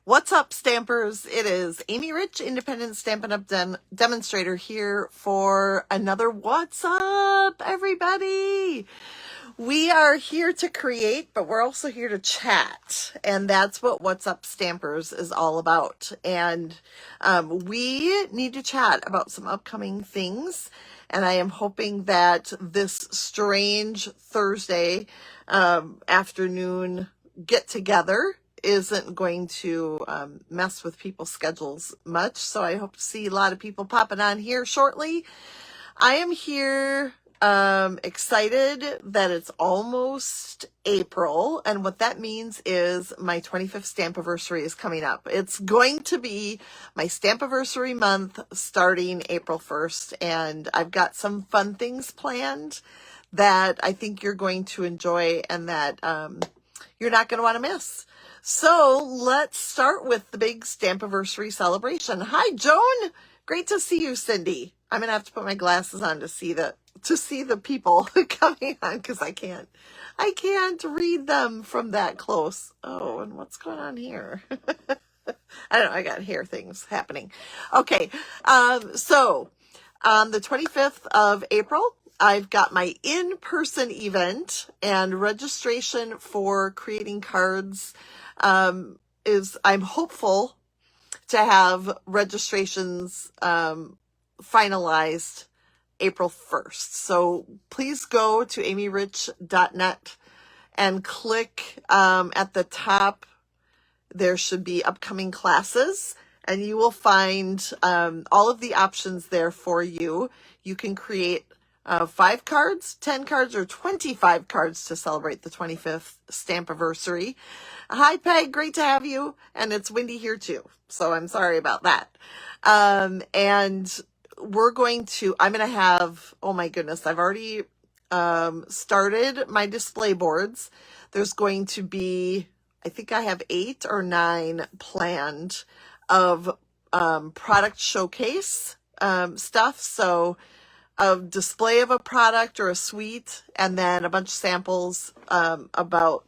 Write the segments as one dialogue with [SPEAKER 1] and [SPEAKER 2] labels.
[SPEAKER 1] What's up, Stampers? It is Amy Rich, independent Stampin' Up demonstrator here for another What's Up, everybody. We are here to create, but we're also here to chat. And that's what What's Up Stampers is all about. And we need to chat about some upcoming things. And I am hoping that this strange Thursday afternoon get together isn't going to mess with people's schedules much. So I hope to see a lot of people popping on here shortly. I am here excited that it's almost April, and what that means is my 25th Stampiversary is coming up. It's going to be my Stampiversary month starting April 1st, and I've got some fun things planned that I think you're going to enjoy and that you're not going to want to miss. So let's start with the big Stampiversary celebration. Hi, Joan. Great to see you, Cindy. I'm going to have to put my glasses on to see the people coming on because I can't read them from that close. Oh, and what's going on here? I don't know. I got hair things happening. Okay. So on the 25th of April, I've got my in-person event, and registration for creating cards I'm hopeful to have registrations finalized April 1st. So please go to amyrich.net and click at the top. There should be upcoming classes, and you will find all of the options there for you. You can create 5 cards, 10 cards, or 25 cards to celebrate the 25th Stampiversary. Hi, Peg. Great to have you. And it's windy here too, so I'm sorry about that. And I'm going to have, oh my goodness, I've already started my display boards. There's going to be, I think I have 8 or 9 planned of product showcase stuff. So a display of a product or a suite, and then a bunch of samples about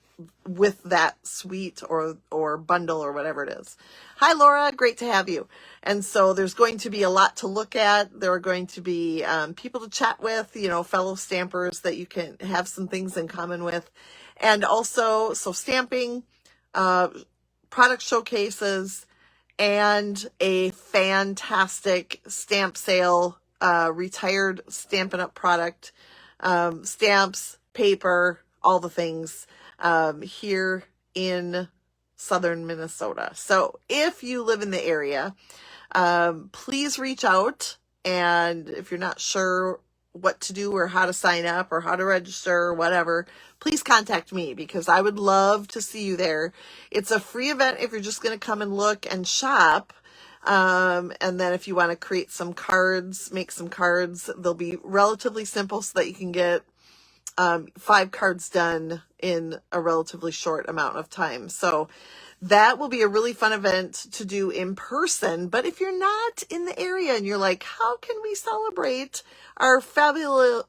[SPEAKER 1] with that suite or bundle or whatever it is. Hi, Laura. Great to have you. And so there's going to be a lot to look at. There are going to be people to chat with, fellow stampers that you can have some things in common with. And also, so stamping, product showcases, and a fantastic stamp sale, retired Stampin' Up product, stamps, paper, all the things here in southern Minnesota. So if you live in the area, please reach out. And if you're not sure what to do or how to sign up or how to register or whatever, please contact me because I would love to see you there. It's a free event if you're just going to come and look and shop. And then if you want to create some cards, make some cards, they'll be relatively simple so that you can get 5 cards done in a relatively short amount of time. So that will be a really fun event to do in person. But if you're not in the area and you're like, how can we celebrate our fabulous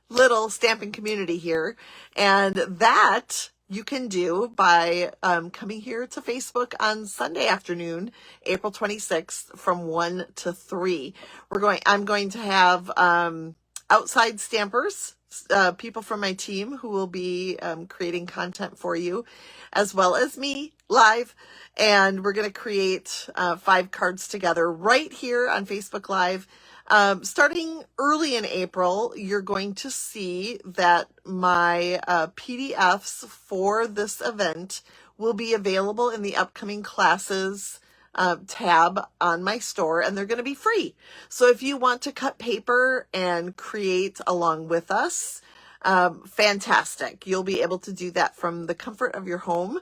[SPEAKER 1] little stamping community here? And that you can do by coming here to Facebook on Sunday afternoon, April 26th from 1 to 3. I'm going to have outside stampers, people from my team who will be creating content for you, as well as me live. And we're going to create 5 cards together right here on Facebook Live. Starting early in April, you're going to see that my PDFs for this event will be available in the upcoming classes tab on my store, and they're going to be free. So if you want to cut paper and create along with us, fantastic. You'll be able to do that from the comfort of your home.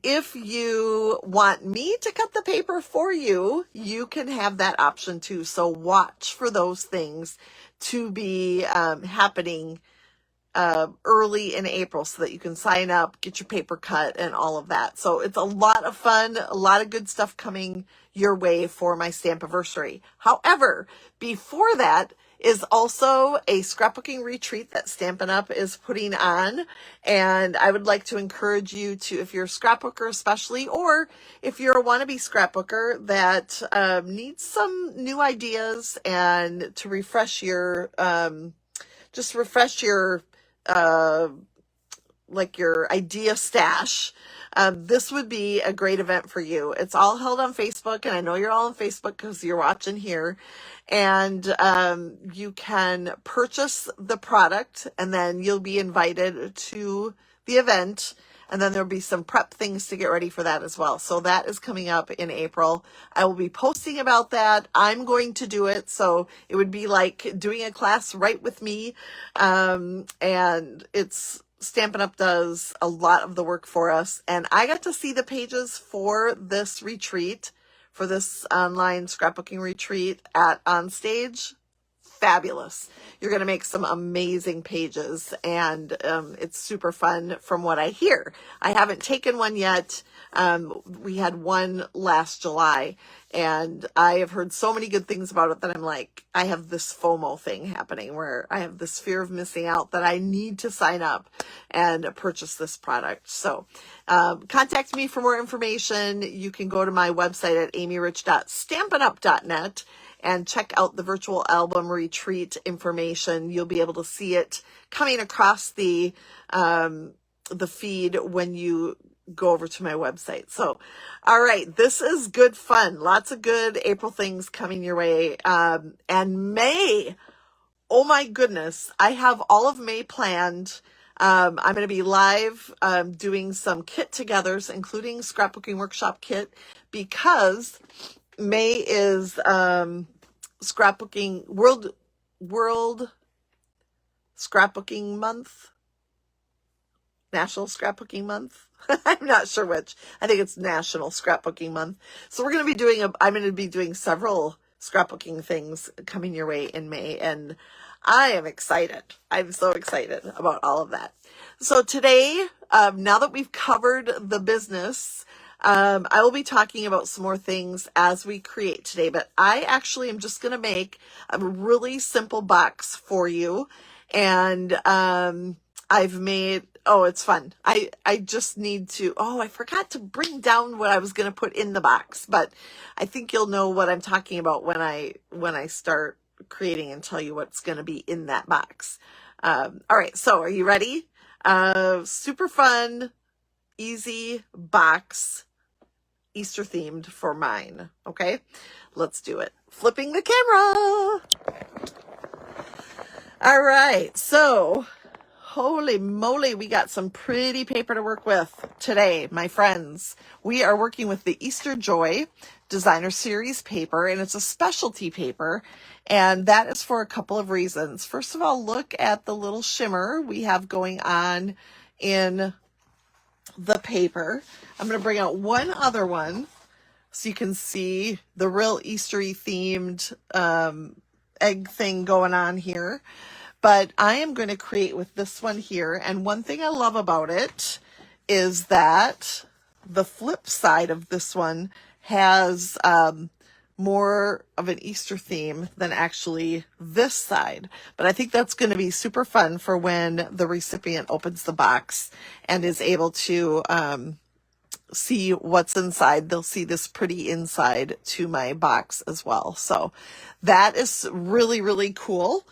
[SPEAKER 1] If you want me to cut the paper for you, you can have that option too. So watch for those things to be happening early in April so that you can sign up, get your paper cut, and all of that. So it's a lot of fun, a lot of good stuff coming your way for my Stampiversary. However, before that, is also a scrapbooking retreat that Stampin' Up is putting on. And I would like to encourage you to, if you're a scrapbooker especially, or if you're a wannabe scrapbooker that needs some new ideas and to refresh your, just refresh your, like your idea stash, this would be a great event for you. It's all held on Facebook, and I know you're all on Facebook because you're watching here. And you can purchase the product, and then you'll be invited to the event. And then there'll be some prep things to get ready for that as well. So that is coming up in April. I will be posting about that. I'm going to do it. So it would be like doing a class right with me. And it's Stampin' Up does a lot of the work for us. And I got to see the pages for this retreat, for this online scrapbooking retreat at Onstage. Fabulous. You're going to make some amazing pages, and it's super fun from what I hear. I haven't taken one yet. We had one last July, and I have heard so many good things about it that I'm like, I have this FOMO thing happening where I have this fear of missing out that I need to sign up and purchase this product. So contact me for more information. You can go to my website at amyrich.stampinup.net and check out the virtual album retreat information. You'll be able to see it coming across the feed when you go over to my website. So, all right, this is good fun. Lots of good April things coming your way. And May, oh my goodness, I have all of May planned. I'm going to be live doing some kit togethers, including scrapbooking workshop kit, because May is scrapbooking world scrapbooking month, National Scrapbooking Month. I'm not sure which. I think it's National Scrapbooking Month. So we're going to be I'm going to be doing several scrapbooking things coming your way in May, and I am excited. I'm so excited about all of that. So today, now that we've covered the business, I will be talking about some more things as we create today, but I actually am just going to make a really simple box for you. And I've made, oh, it's fun. I just need to, I forgot to bring down what I was going to put in the box, but I think you'll know what I'm talking about when I start creating and tell you what's going to be in that box. All right, so are you ready? Super fun, easy box, Easter themed for mine. Okay, let's do it. Flipping the camera. All right, so holy moly, we got some pretty paper to work with today, my friends. We are working with the Easter Joy Designer Series paper, and it's a specialty paper, and that is for a couple of reasons. First of all, look at the little shimmer we have going on in the paper. I'm going to bring out one other one so you can see the real Eastery themed egg thing going on here. But I am going to create with this one here. And one thing I love about it is that the flip side of this one has more of an Easter theme than actually this side. But I think that's going to be super fun for when the recipient opens the box and is able to see what's inside. They'll see this pretty inside to my box as well. So that is really, really cool.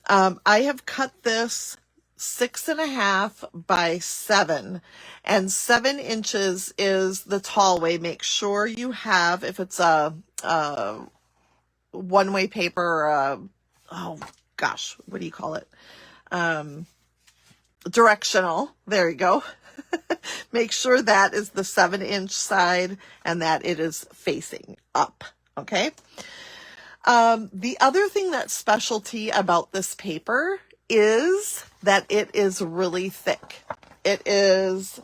[SPEAKER 1] I have cut this 6.5 by 7, and 7 inches is the tall way. Make sure you have, if it's a one-way paper, or what do you call it? Directional. There you go. Make sure that is the 7-inch side and that it is facing up. Okay. The other thing that's specialty about this paper is that it is really thick. It is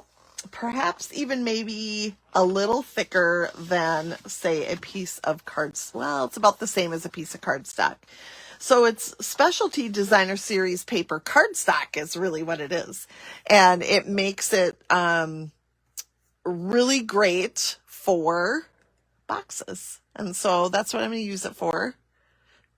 [SPEAKER 1] perhaps even maybe a little thicker than, say, a piece of cardstock. Well, it's about the same as a piece of cardstock. So it's specialty designer series paper. Cardstock is really what it is. And it makes it really great for boxes. And so that's what I'm going to use it for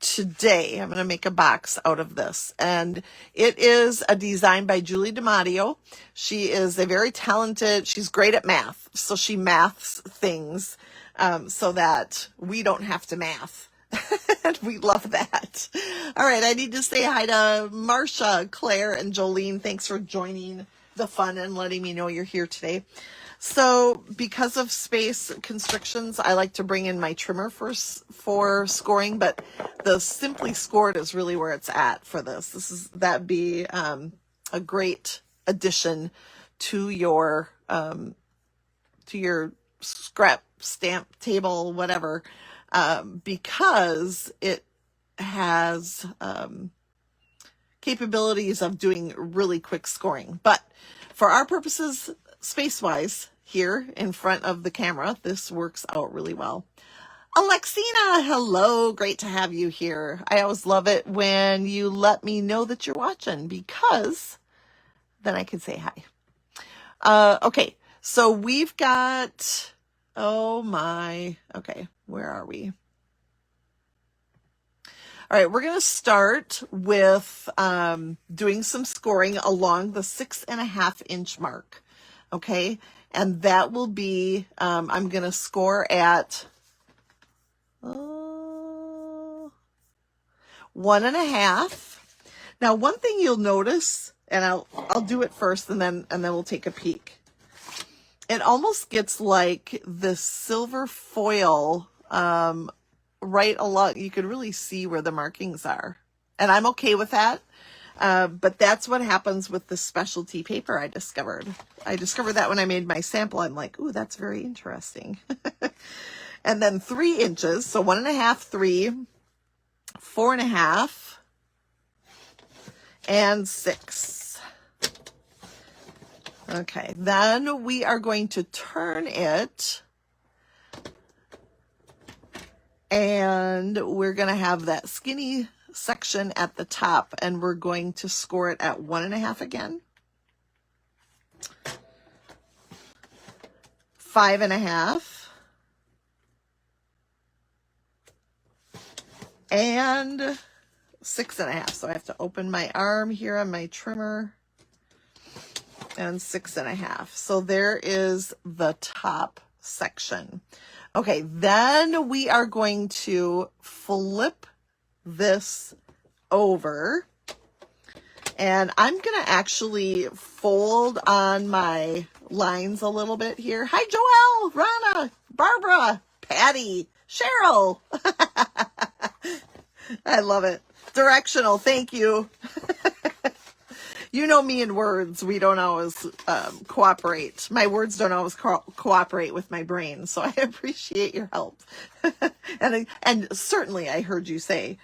[SPEAKER 1] today I'm going to make a box out of this, and it is a design by Julie Dimatteo. She is a very talented, she's great at math, so she maths things so that we don't have to math. We love that. All right, I need to say hi to Marsha, Claire, and Jolene. Thanks for joining the fun and letting me know you're here today. So because of space constrictions, I like to bring in my trimmer for scoring, but the Simply Scored is really where it's at for this. That'd be a great addition to your scrap stamp table, whatever, because it has capabilities of doing really quick scoring. But for our purposes, space-wise, here in front of the camera, this works out really well. Alexina, hello. Great to have you here. I always love it when you let me know that you're watching, because then I can say hi. Okay, so we've got, oh my, okay, where are we? All right, we're going to start with doing some scoring along the 6.5 inch mark. Okay, and that will be, I'm going to score at 1.5. Now, one thing you'll notice, and I'll do it first, and then we'll take a peek. It almost gets like the silver foil right along. You can really see where the markings are, and I'm okay with that. But that's what happens with the specialty paper I discovered. I discovered that when I made my sample. I'm like, ooh, that's very interesting. And then 3 inches. So 1.5, 3, 4.5, and 6. Okay, then we are going to turn it, and we're going to have that skinny section at the top, and we're going to score it at 1.5 again, 5.5, and 6.5. So I have to open my arm here on my trimmer, and 6.5. So there is the top section. Okay, then we are going to flip this over, and I'm going to actually fold on my lines a little bit here. Hi, Joelle, Rana, Barbara, Patty, Cheryl. I love it. Directional, thank you. You know me in words, we don't always cooperate. My words don't always cooperate with my brain, so I appreciate your help. and certainly I heard you say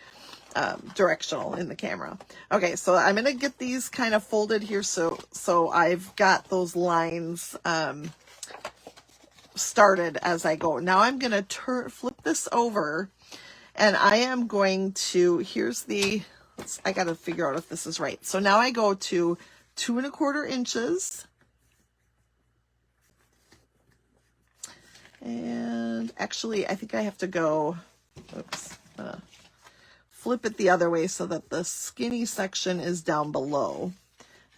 [SPEAKER 1] directional in the camera. Okay, so I'm going to get these kind of folded here, so I've got those lines started as I go. Now I'm going to flip this over, and I am going to, here's the, I got to figure out if this is right. So now I go to 2.25 inches. And actually, I think I have to go, oops, flip it the other way so that the skinny section is down below.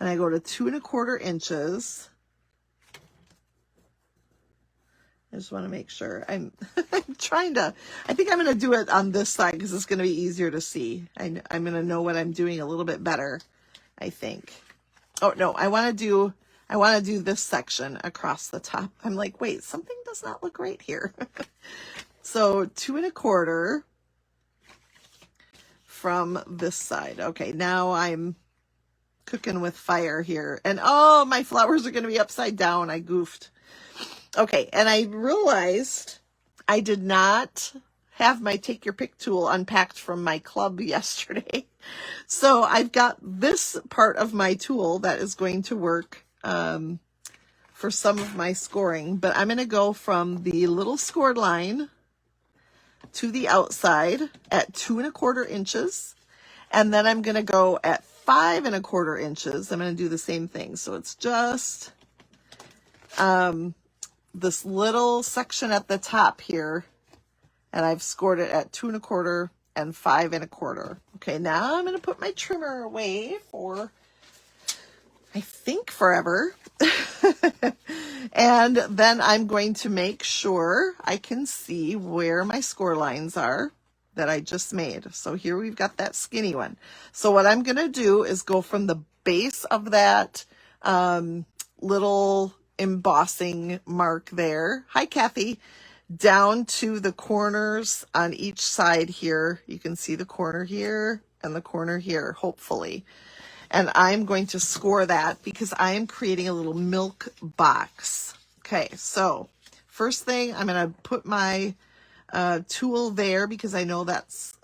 [SPEAKER 1] And I go to 2.25 inches. I just want to make sure. I'm trying to, I think I'm going to do it on this side because it's going to be easier to see. I'm going to know what I'm doing a little bit better, I think. Oh, no, I want to do this section across the top. I'm like, wait, something does not look right here. So 2.25 from this side. Okay, now I'm cooking with fire here. And oh, my flowers are going to be upside down. I goofed. Okay, and I realized I did not have my take your pick tool unpacked from my club yesterday. So I've got this part of my tool that is going to work for some of my scoring, but I'm going to go from the little scored line to the outside at 2.25 inches, and then I'm going to go at 5.25 inches. I'm going to do the same thing. So it's just this little section at the top here, and I've scored it at 2.25 and 5 1/4. Okay, now I'm going to put my trimmer away for, I think, forever. And then I'm going to make sure I can see where my score lines are that I just made. So here we've got that skinny one. So what I'm going to do is go from the base of that little embossing mark there. Hi, Kathy. Down to the corners on each side here. You can see the corner here and the corner here, hopefully. And I'm going to score that because I am creating a little milk box. Okay, so first thing, I'm going to put my tool there because I know that's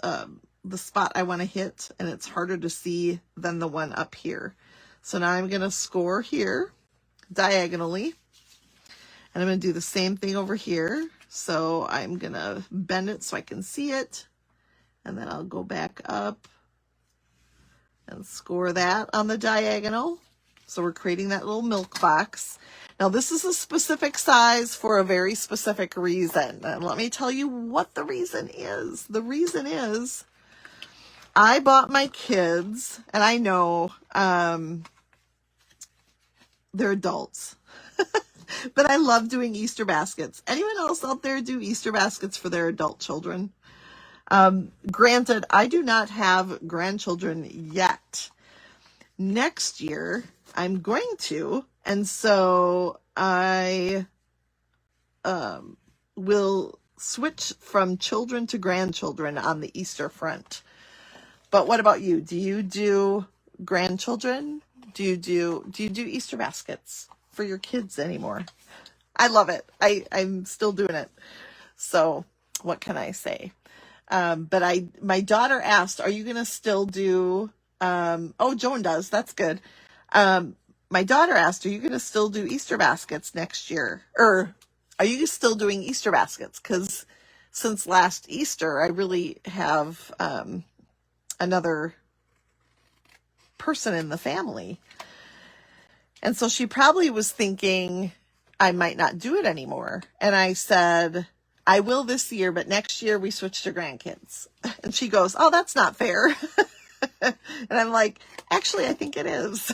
[SPEAKER 1] the spot I want to hit, and it's harder to see than the one up here. So now I'm going to score here diagonally, and I'm going to do the same thing over here. So I'm going to bend it so I can see it, and then I'll go back up and score that on the diagonal. So we're creating that little milk box. Now this is a specific size for a very specific reason. And let me tell you what the reason is. The reason is I bought my kids, and I know they're adults, but I love doing Easter baskets. Anyone else out there do Easter baskets for their adult children? Granted, I do not have grandchildren yet. Next year, I'm going to, and so I will switch from children to grandchildren on the Easter front. But what about you? Do you do grandchildren? Do you do Easter baskets for your kids anymore? I love it. I'm still doing it. So what can I say? But my daughter asked, are you going to still do, oh, Joan does. That's good. My daughter asked, are you going to still do Easter baskets next year? Or are you still doing Easter baskets? Because since last Easter, I really have, another person in the family. And so she probably was thinking I might not do it anymore. And I said, I will this year, but next year we switch to grandkids. And she goes, oh, that's not fair. And I'm like, actually, I think it is.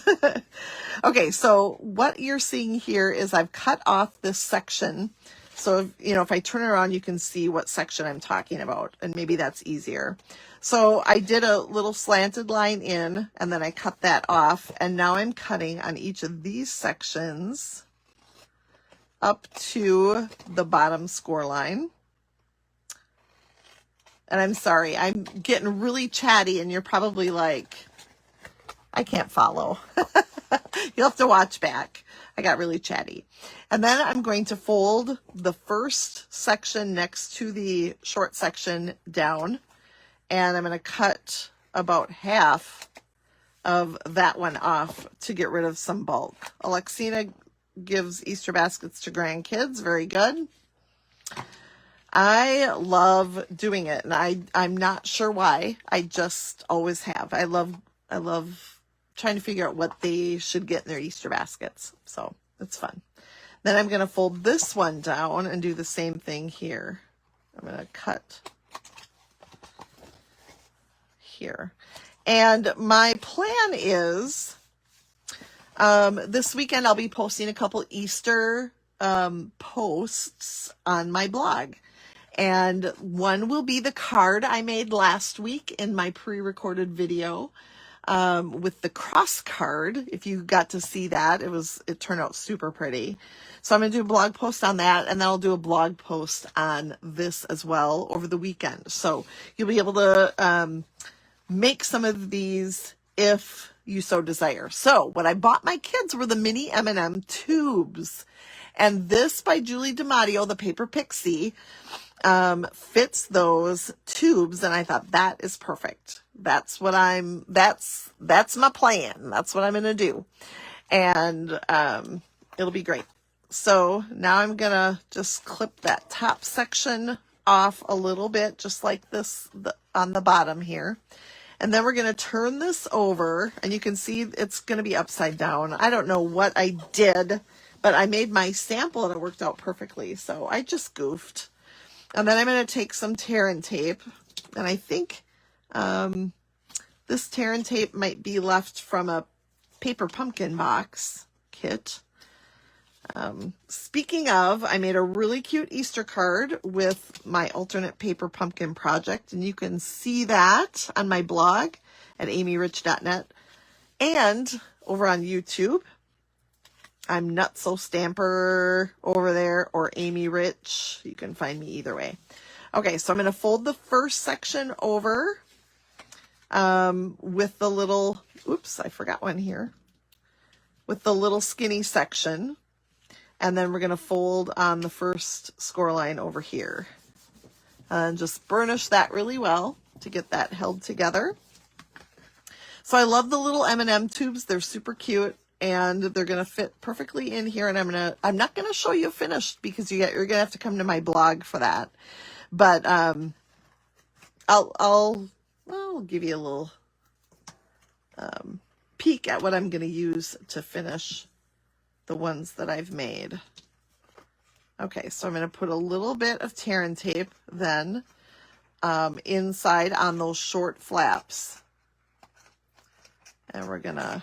[SPEAKER 1] Okay, so what you're seeing here is I've cut off this section. So, if I turn around, you can see what section I'm talking about, and maybe that's easier. So I did a little slanted line in, and then I cut that off, and now I'm cutting on each of these sections up to the bottom score line. And I'm sorry, I'm getting really chatty, and you're probably like, I can't follow. You'll have to watch back. I got really chatty. And then I'm going to fold the first section next to the short section down, and I'm going to cut about half of that one off to get rid of some bulk. Alexina gives Easter baskets to grandkids. Very good. I love doing it, and I'm not sure why. I just always have. I love trying to figure out what they should get in their Easter baskets. So it's fun. Then I'm going to fold this one down and do the same thing here. I'm going to cut here. And my plan is this weekend I'll be posting a couple Easter posts on my blog. And one will be the card I made last week in my pre-recorded video with the cross card. If you got to see that, it turned out super pretty. So I'm going to do a blog post on that, and then I'll do a blog post on this as well over the weekend. So you'll be able to make some of these if you so desire. So what I bought my kids were the mini M&M tubes. And this by Julie Dimatteo, the Paper Pixie, fits those tubes, and I thought that is perfect. That's my plan. That's what I'm going to do. And it'll be great. So now I'm going to just clip that top section off a little bit, just like this on the bottom here. And then we're going to turn this over, and you can see it's going to be upside down. I don't know what I did, but I made my sample and it worked out perfectly. So I just goofed. And then I'm going to take some tear and tape, and I think This tear and tape might be left from a paper pumpkin box kit. Speaking of, I made a really cute Easter card with my alternate paper pumpkin project, and you can see that on my blog at amyrich.net and over on YouTube. I'm Nutso Stamper over there, or Amy Rich. You can find me either way. Okay, so I'm going to fold the first section over with the little, oops, I forgot one here, with the little skinny section. And then we're going to fold on the first score line over here. And just burnish that really well to get that held together. So I love the little M&M tubes. They're super cute. And they're going to fit perfectly in here. And I'm not going to show you finished because you're going to have to come to my blog for that. But I'll give you a little peek at what I'm going to use to finish the ones that I've made. Okay, so I'm going to put a little bit of tear and tape then inside on those short flaps. And we're going to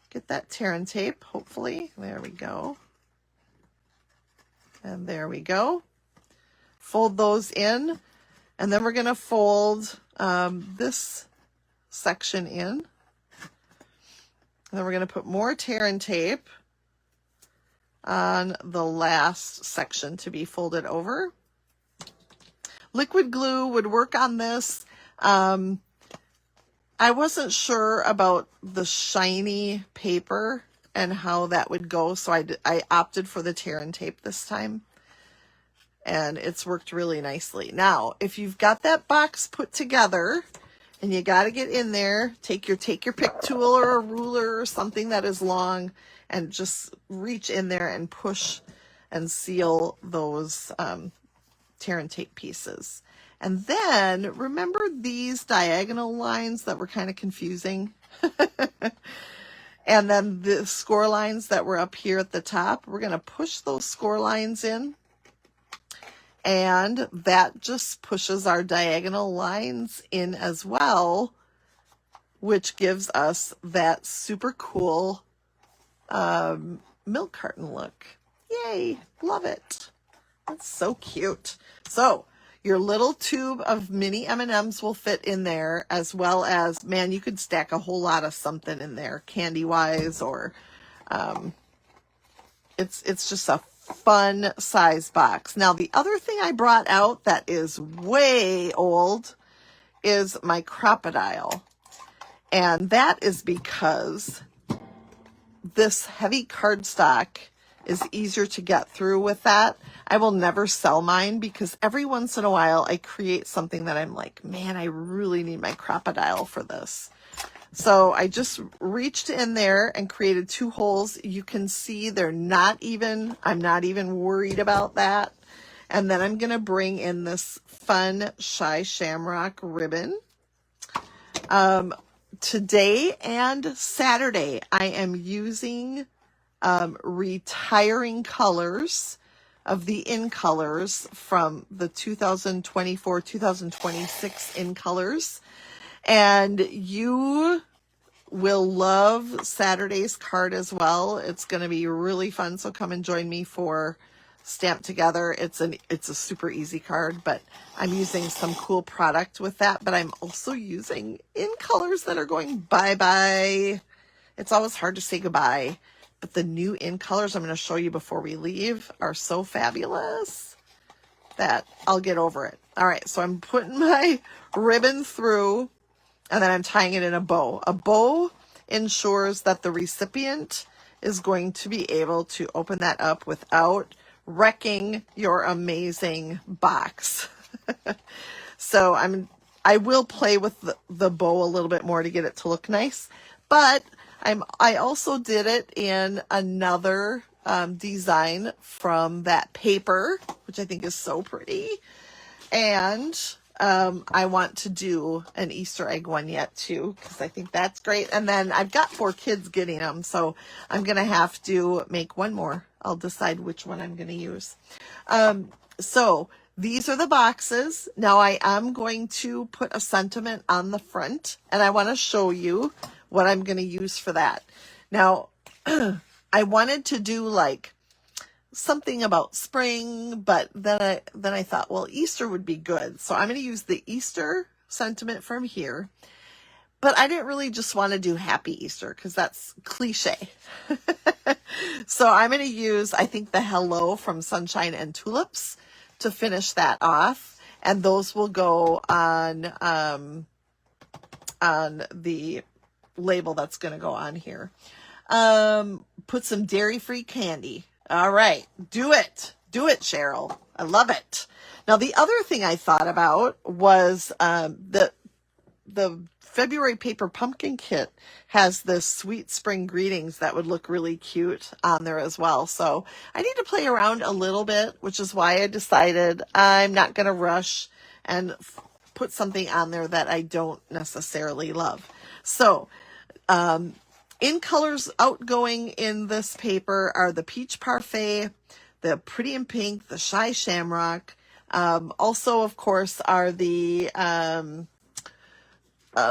[SPEAKER 1] get that tear and tape, hopefully. There we go. And there we go. Fold those in. And then we're going to fold this section in. And then we're going to put more tear and tape on the last section to be folded over. Liquid glue would work on this. I wasn't sure about the shiny paper and how that would go, so I opted for the tear and tape this time. And it's worked really nicely. Now, if you've got that box put together, and you got to get in there, take your pick tool or a ruler or something that is long, and just reach in there and push and seal those tear and tape pieces. And then remember these diagonal lines that were kind of confusing? And then the score lines that were up here at the top, we're going to push those score lines in. And that just pushes our diagonal lines in as well, which gives us that super cool milk carton look. Yay, love it. That's so cute. So your little tube of mini M&Ms will fit in there, as well as, man, you could stack a whole lot of something in there, candy-wise, or it's just a fun size box. Now, the other thing I brought out that is way old is my crocodile. And that is because this heavy cardstock is easier to get through with that. I will never sell mine because every once in a while I create something that I'm like, man, I really need my crocodile for this. So I just reached in there and created 2 holes. You can see I'm not even worried about that. And then I'm going to bring in this fun Shy Shamrock ribbon. Today and Saturday, I am using retiring colors of the In Colors from the 2024-2026 In Colors. And you will love Saturday's card as well. It's going to be really fun. So come and join me for Stamp Together. It's a super easy card, but I'm using some cool product with that. But I'm also using In Colors that are going bye-bye. It's always hard to say goodbye. But the new In Colors I'm going to show you before we leave are so fabulous that I'll get over it. All right, so I'm putting my ribbon through, and then I'm tying it in a bow. A bow ensures that the recipient is going to be able to open that up without wrecking your amazing box. So I will play with the bow a little bit more to get it to look nice, but I also did it in another design from that paper, which I think is so pretty. And I want to do an Easter egg one yet too, because I think that's great. And then I've got 4 kids getting them, so I'm going to have to make one more. I'll decide which one I'm going to use. So these are the boxes. Now I am going to put a sentiment on the front, and I want to show you what I'm going to use for that. Now, I wanted to do like something about spring, but then I thought, well, Easter would be good. So I'm going to use the Easter sentiment from here. But I didn't really just want to do Happy Easter because that's cliche. So I'm going to use, I think, the Hello from Sunshine and Tulips to finish that off. And those will go on the label that's going to go on here. Put some dairy-free candy. All right. Do it. Do it, Cheryl. I love it. Now, the other thing I thought about was the February paper pumpkin kit has this sweet spring greetings that would look really cute on there as well. So I need to play around a little bit, which is why I decided I'm not going to rush and put something on there that I don't necessarily love. So in colors outgoing in this paper are the Peach Parfait, the Pretty in Pink, the Shy Shamrock. Also, of course, are the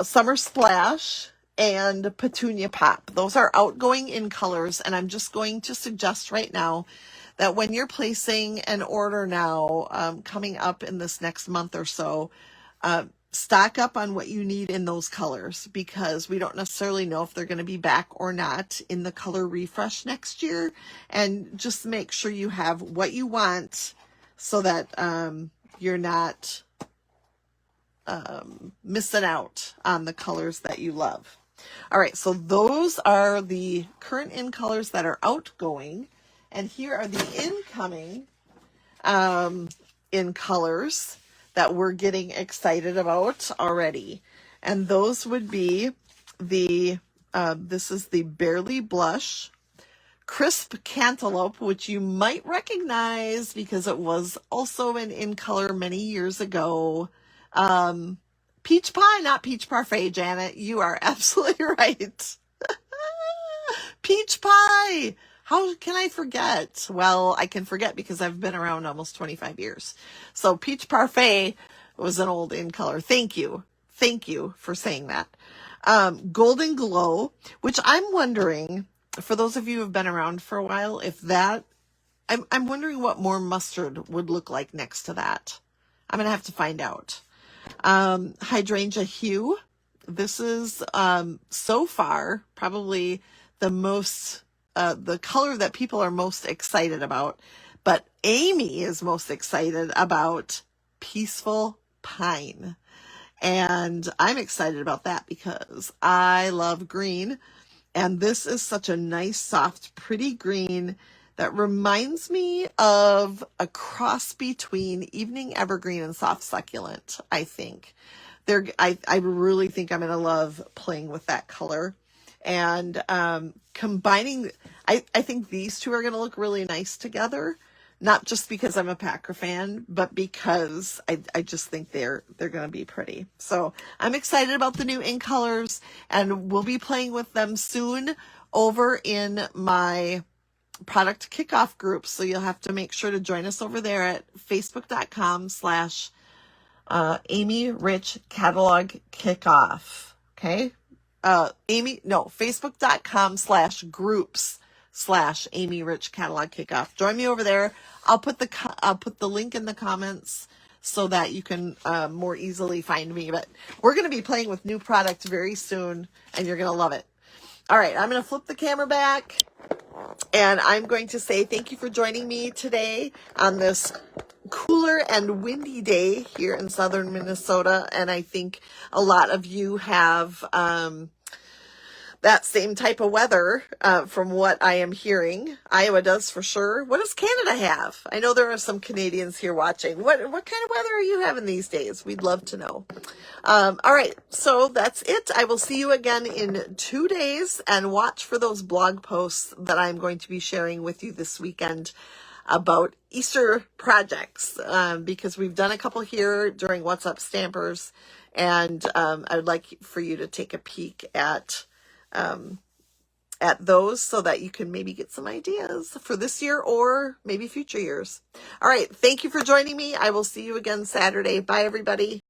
[SPEAKER 1] Summer Splash and Petunia Pop. Those are outgoing in colors, and I'm just going to suggest right now that when you're placing an order now, coming up in this next month or so, stock up on what you need in those colors, because we don't necessarily know if they're going to be back or not in the color refresh next year. And just make sure you have what you want so that you're not missing out on the colors that you love. All right, so those are the current in colors that are outgoing, and here are the incoming in colors that we're getting excited about already. And those would be the this is the Barely Blush, Crisp Cantaloupe, which you might recognize because it was also an in color many years ago. Peach Pie, not Peach Parfait, Janet. You are absolutely right. Peach Pie. How can I forget? Well, I can forget because I've been around almost 25 years. So Peach Parfait was an old in color. Thank you. Thank you for saying that. Golden Glow, which I'm wondering, for those of you who have been around for a while, if that, I'm wondering what more mustard would look like next to that. I'm going to have to find out. Hydrangea Hue. This is, so far, probably the most, the color that people are most excited about, but Amy is most excited about Peaceful Pine. And I'm excited about that because I love green. And this is such a nice, soft, pretty green that reminds me of a cross between Evening Evergreen and Soft Succulent, I think. I really think I'm going to love playing with that color. And combining, I think these two are going to look really nice together. Not just because I'm a Packer fan, but because I just think they're going to be pretty. So I'm excited about the new in colors, and we'll be playing with them soon over in my product kickoff group. So you'll have to make sure to join us over there at facebook.com/Amy Rich Catalog Kickoff. Okay. Facebook.com/groups/Amy Rich Catalog Kickoff. Join me over there. I'll put the link in the comments so that you can more easily find me. But we're going to be playing with new products very soon, and you're going to love it. All right, I'm going to flip the camera back, and I'm going to say thank you for joining me today on this cooler and windy day here in southern Minnesota. And I think a lot of you have that same type of weather from what I am hearing. Iowa does for sure. What does Canada have? I know there are some Canadians here watching. What kind of weather are you having these days? We'd love to know. All right, so that's it. I will see you again in 2 days, and watch for those blog posts that I'm going to be sharing with you this weekend about Easter projects, because we've done a couple here during What's Up Stampers, and I would like for you to take a peek at at those so that you can maybe get some ideas for this year or maybe future years. All right. Thank you for joining me. I will see you again Saturday. Bye, everybody.